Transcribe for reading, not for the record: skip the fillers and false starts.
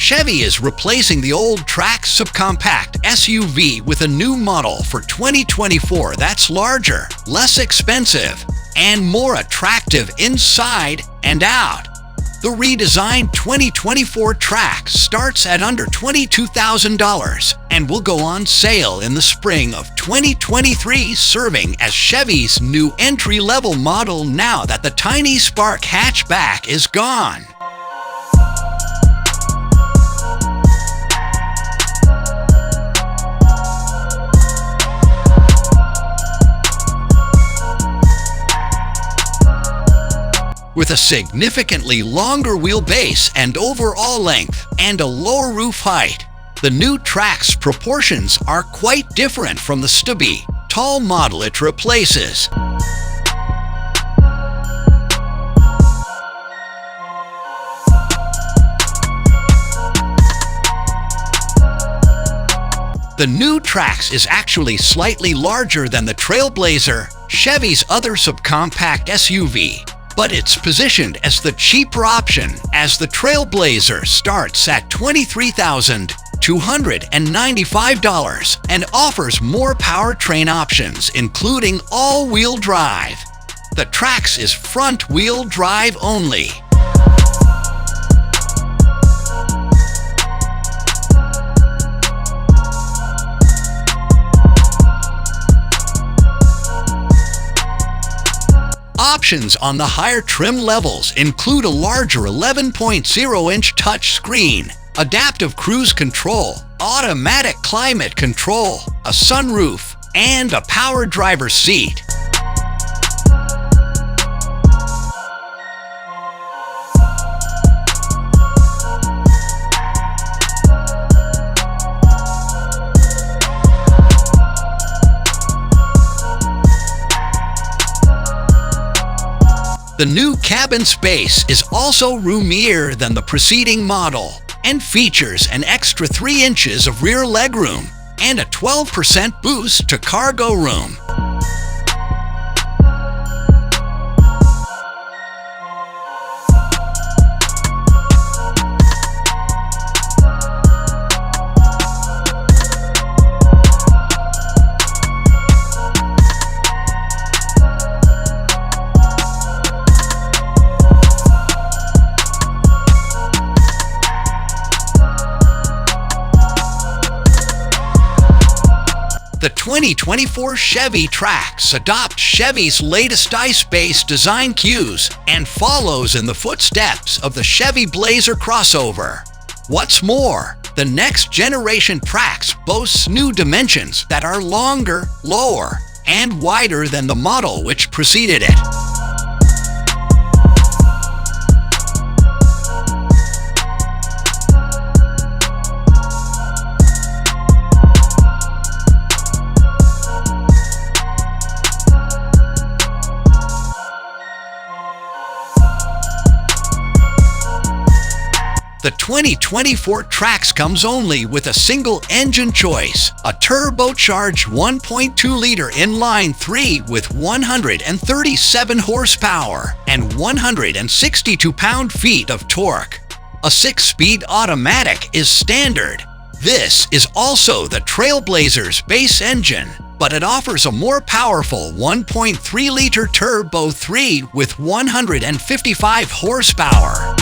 Chevy is replacing the old Trax subcompact SUV with a new model for 2024 that's larger, less expensive, and more attractive inside and out. The redesigned 2024 Trax starts at under $22,000 and will go on sale in the spring of 2023, serving as Chevy's new entry-level model now that the tiny Spark hatchback is gone. With a significantly longer wheelbase and overall length and a lower roof height, the new Trax proportions are quite different from the stubby, tall model it replaces. The new Trax is actually slightly larger than the Trailblazer, Chevy's other subcompact SUV. But it's positioned as the cheaper option, as the Trailblazer starts at $23,295 and offers more powertrain options, including all-wheel drive. The Trax is front-wheel drive only. Options on the higher trim levels include a larger 11.0-inch touchscreen, adaptive cruise control, automatic climate control, a sunroof, and a power driver's seat. The new cabin space is also roomier than the preceding model and features an extra 3 inches of rear legroom and a 12% boost to cargo room. The 2024 Chevy Trax adopts Chevy's latest ICE-based design cues and follows in the footsteps of the Chevy Blazer crossover. What's more, the next-generation Trax boasts new dimensions that are longer, lower, and wider than the model which preceded it. The 2024 Trax comes only with a single engine choice, a turbocharged 1.2-liter inline-three with 137 horsepower and 162 pound-feet of torque. A 6-speed automatic is standard. This is also the Trailblazer's base engine, but it offers a more powerful 1.3-liter Turbo 3 with 155 horsepower.